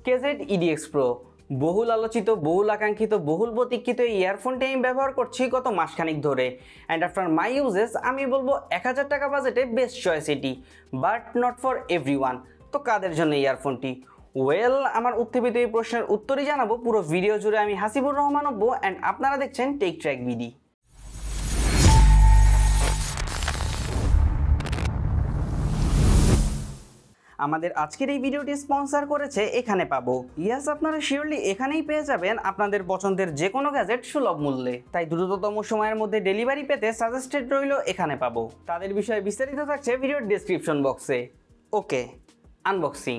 Caged EDX Pro বহুল আলোচিত, বহুল আকাঙ্ক্ষিত, বহুল প্রতীক্ষিত এই ইয়ারফোনটি আমি ব্যবহার করছি গত মাসখানিক ধরে। অ্যান্ড আফটার মাই ইউজেস আমি বলবো 1000 টাকা বাজেটে বেস্ট চয়েস এটি, বাট নট ফর এভরিওয়ান। তো কাদের জন্য এই ইয়ারফোনটি? ওয়েল, আমার উত্থাপিত এই প্রশ্নের উত্তরই জানাবো পুরো ভিডিও জুড়ে। আমি হাসিবুর রহমান অব্বু অ্যান্ড আপনারা দেখছেন টেক ট্র্যাক বিডি। আমাদের আজকের এই ভিডিওটি স্পন্সর করেছে এখানে পাবো। ইয়াস, আপনারা শিওরলি এখানেই পেয়ে যাবেন আপনাদের পছন্দের যে কোনো গ্যাজেট সুলভ মূল্যে। তাই দ্রুততম সময়ের মধ্যে ডেলিভারি পেতে সাজেস্টেড রইল এখানে পাবো। তাদের বিষয়ে বিস্তারিত থাকছে ভিডিওর ডেসক্রিপশন বক্সে। Okay, unboxing.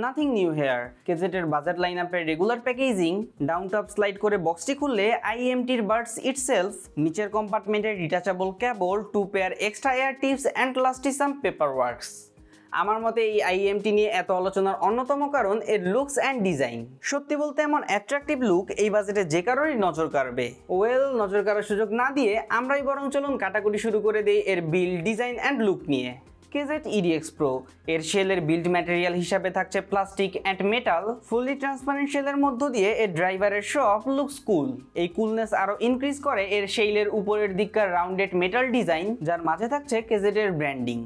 Nothing new here. কেজেটের বাজেট লাইন আপের regular packaging, down top slide করে বক্সটি খুললে IEMটির বার্ডস ইটসেলফ, নিচের কম্পার্টমেন্টের detachable cable, 2 pair extra ear tips and lastly some paper works. আমার মতে এই IEMটি নিয়ে এত আলোচনার অন্যতম কারণ এর লুকস অ্যান্ড ডিজাইন। সত্যি বলতে এমন অ্যাট্রাকটিভ লুক এই বাজেটে যে কারোরই নজর কাড়বে। ওয়েল, নজর কাড়ার সুযোগ না দিয়ে আমরাই বরং চলুন কাটাকুটি শুরু করে দিই এর বিল্ড, ডিজাইন অ্যান্ড লুক নিয়ে। কেজেড EDX Pro এর শেলের বিল্ড ম্যাটেরিয়াল হিসাবে থাকছে plastic and metal. Fully transparent শেলের মধ্য দিয়ে এর ড্রাইভারের শো অফ লুকস কুল। এই কুলনেস আরও ইনক্রিজ করে এর শেলের উপরের দিককার রাউন্ডেড মেটাল ডিজাইন, যার মাঝে থাকছে কেজেডের ব্র্যান্ডিং।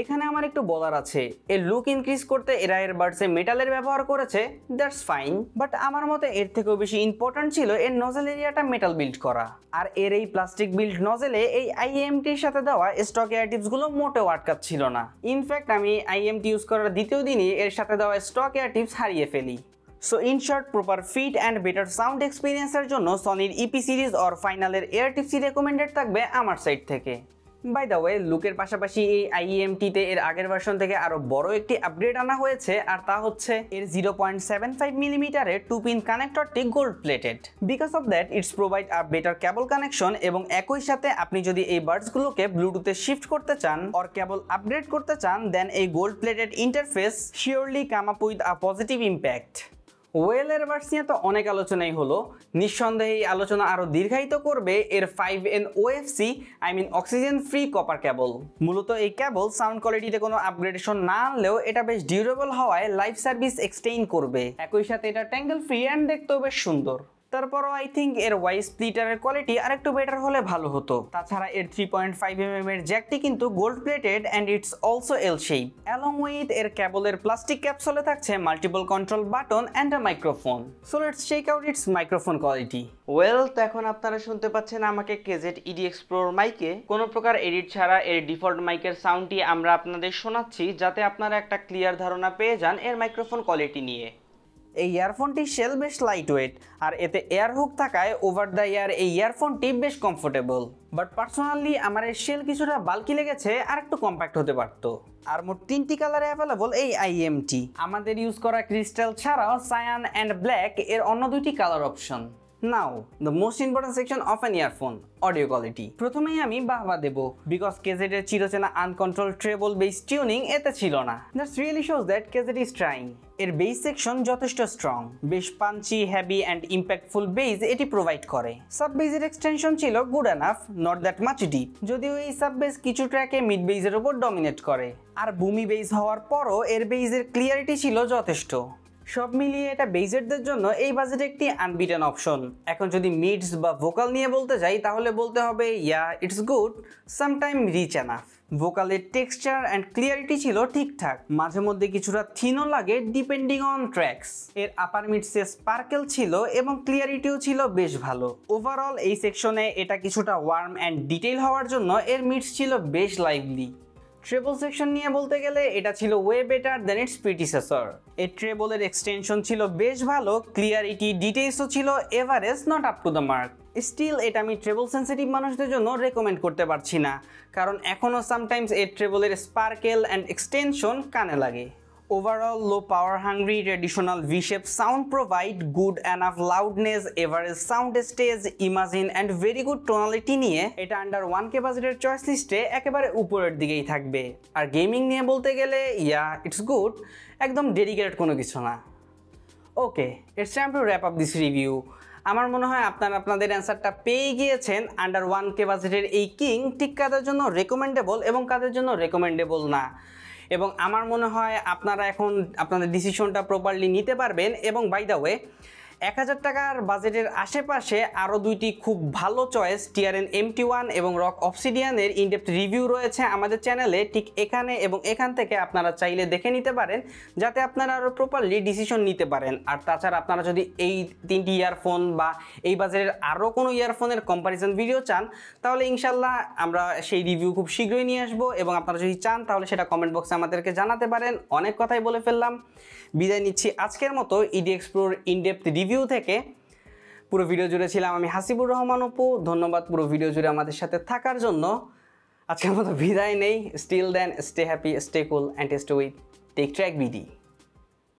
এখানে আমার একটু বলার আছে, এর লুক ইনক্রিজ করতে এরা এর বার্ডসে মেটালের ব্যবহার করেছে, দ্যাটস ফাইন। বাট আমার মতে এর থেকেও বেশি ইম্পর্টেন্ট ছিল এর নজেল এরিয়াটা মেটাল বিল্ড করা। আর এর এই প্লাস্টিক বিল্ড নজেলে এই IEMটির সাথে দেওয়া স্টক এয়ার টিপসগুলো মোটেও আটকাচ্ছিল না। ইনফ্যাক্ট আমি IEMটি ইউজ করার দ্বিতীয় দিনই এর সাথে দেওয়া স্টক এয়ার টিপস হারিয়ে ফেলি। So in short, proper fit and better sound এক্সপিরিয়েন্সের জন্য সনির EP সিরিজ অর ফাইনালের এয়ার টিপসই রেকমেন্ডেড থাকবে আমার সাইড থেকে। বাই দ্য ওয়ে, লুকের পাশাপাশি এই IEMটিতে এর আগের ভার্সন থেকে আরও বড় একটি আপগ্রেড আনা হয়েছে, আর তা হচ্ছে এর 0.75 মিলিমিটারের 2-পিন কানেক্টরটি gold plated. Because of that it's provide a better cable connection, এবং একই সাথে আপনি যদি এই বার্ডসগুলোকে ব্লুটুথে শিফট করতে চান অর কেবল আপগ্রেড করতে চান, দেন এই gold plated interface surely come up with a positive impact. ওয়েলের বার্ডস নিয়ে তো অনেক আলোচনাই হলো, নিঃসন্দেহে এই আলোচনা আরও দীর্ঘায়িত করবে এর 5N OFC oxygen free copper cable. মূলত এই কেবল সাউন্ড কোয়ালিটিতে কোনো আপগ্রেডেশন না আনলেও এটা বেশ ডিউরেবল হওয়ায় লাইফ সার্ভিস এক্সটেইন করবে। একই সাথে এটা ট্যাঙ্গেল ফ্রি অ্যান্ড দেখতেও বেশ সুন্দর। তারপরও আই থিঙ্ক এর ওয়াই স্প্লিটারের কোয়ালিটি আরেকটু বেটার হলে ভালো হতো। তাছাড়া এর 3.5mm এর জ্যাকটি কিন্তু gold plated and it's also L shape. Along with এর কেবলের প্লাস্টিক ক্যাপসুলে থাকছে multiple control button and a microphone. So let's check out its microphone quality. Well, তো এখন আপনারা শুনতে পাচ্ছেন আমাকে কেজেড EDX Proর মাইকে। কোনো প্রকার এডিট ছাড়া এর ডিফল্ট মাইকের সাউন্ডটি আমরা আপনাদের শোনাচ্ছি, যাতে আপনারা একটা ক্লিয়ার ধারণা পেয়ে যান এর মাইক্রোফোন কোয়ালিটি নিয়ে। এই ইয়ারফোনটি শেল বেশ লাইট ওয়েট, আর এতে এয়ার হুক থাকায় ওভার দ্য ইয়ার এই ইয়ারফোনটি বেশ কমফোর্টেবল। বাট পার্সোনালি আমার এই শেল কিছুটা বাল্কি লেগেছে, আর একটু কম্প্যাক্ট হতে পারতো। আর মোট 3টি কালারে অ্যাভেলেবল এই IEMটি। আমাদের ইউজ করা ক্রিস্টাল ছাড়াও সায়ান অ্যান্ড ব্ল্যাক এর অন্য 2টি colour option. Now the most important section of an earphone, audio quality. প্রথমেই আমি বাহবা দেব, বিকজ কেজেডের চিরচেনা আনকন্ট্রোল ট্রেবল বেস টিউনিং এতে ছিল না। That's really shows that caged is trying. এর বেস সেকশন যথেষ্ট স্ট্রং, বেশ Panji, heavy and impactful base এটি প্রোভাইড করে। সাব বেসের এক্সটেনশন ছিল good enough, not that much deep, যদিও এই সাব বেস কিছু ট্র্যাকে মিড বেসের উপর ডমিনেট করে। আর বুমি বেস হওয়ার পরও এর বেসের ক্লিয়ারিটি ছিল যথেষ্ট। সব মিলিয়ে এটা বেজেটদের জন্য এই বাজেটে একটি আনবিটেন অপশন। এখন যদি মিডস বা ভোকাল নিয়ে বলতে যাই, তাহলে বলতে হবে yeah, it's good, sometime rich enough. ভোকালের টেক্সচার অ্যান্ড ক্লিয়ারিটি ছিল ঠিকঠাক, মাঝে মধ্যে কিছুটা থিনও লাগে ডিপেন্ডিং অন ট্র্যাকস। এর আপার মিডসে স্পার্কেল ছিল এবং ক্লিয়ারিটিও ছিল বেশ ভালো। ওভারঅল এই সেকশনে এটা কিছুটা ওয়ার্ম অ্যান্ড ডিটেইল হওয়ার জন্য এর মিডস ছিল বেশ লাইভলি। ট্রেবল সেকশন নিয়ে বলতে গেলে এটা ছিল way better than its predecessor. এর ট্রেবলের এক্সটেনশন ছিল বেশ ভালো, ক্লিয়ারিটি, ডিটেইলসও ছিল average, not up to the mark. Still এটা আমি ট্রেবল সেন্সিটিভ মানুষদের জন্য রেকমেন্ড করতে পারছি না, কারণ এখনও সামটাইমস এর ট্রেবলের স্পার্কেল অ্যান্ড এক্সটেনশন কানে লাগে। Overall, low power hungry traditional V-shaped sound provide good enough loudness, average sound stage, imagine and very good tonality নিয়ে এটা আন্ডার 1K বাজেটের চয়েস লিস্টে একেবারে উপরের দিকেই থাকবে। আর গেমিং নিয়ে বলতে গেলে ইয়া, ইটস গুড, একদম ডেডিকেটেড কোনো কিছু না। Okay, it's time to wrap up this review. আমার মনে হয় আপনারা আপনাদের অ্যান্সারটা পেয়ে গিয়েছেন। আন্ডার 1K বাজেটের এই কিং ঠিক কাদের জন্য রেকমেন্ডেবল এবং কাদের জন্য রেকমেন্ডেবল না। এবং আমার মনে হয় আপনারা এখন আপনাদের ডিসিশনটা প্রপারলি নিতে পারবেন। এবং বাই দ্য ওয়ে 1000 টাকার বাজেটের আশেপাশে আরও দুইটি খুব ভালো চয়েস টিআরএন MT1 এবং রক অবসিডিয়ানের ইনডেপথ রিভিউ রয়েছে আমাদের চ্যানেলে, ঠিক এখানে এবং এখান থেকে আপনারা চাইলে দেখে নিতে পারেন, যাতে আপনারা আরও প্রপারলি ডিসিশন নিতে পারেন। আর তাছাড়া আপনারা যদি এই 3টি ইয়ারফোন বা এই বাজেটের আরও কোনো ইয়ারফোনের কম্প্যারিজন ভিডিও চান, তাহলে ইনশাল্লাহ আমরা সেই রিভিউ খুব শীঘ্রই নিয়ে আসবো। এবং আপনারা যদি চান তাহলে সেটা কমেন্ট বক্সে আমাদেরকে জানাতে পারেন। অনেক কথাই বলে ফেললাম, বিদায় নিচ্ছি আজকের মতো EDX Proর ইনডেপথ রিভিউ থেকে। পুরো ভিডিও জুড়ে ছিলাম আমি হাসিবুর রহমান অপু। ধন্যবাদ পুরো ভিডিও জুড়ে আমাদের সাথে থাকার জন্য। আজকের মতো বিদায় নেই। Still then, stay happy, stay cool and stay with Tech Track BD.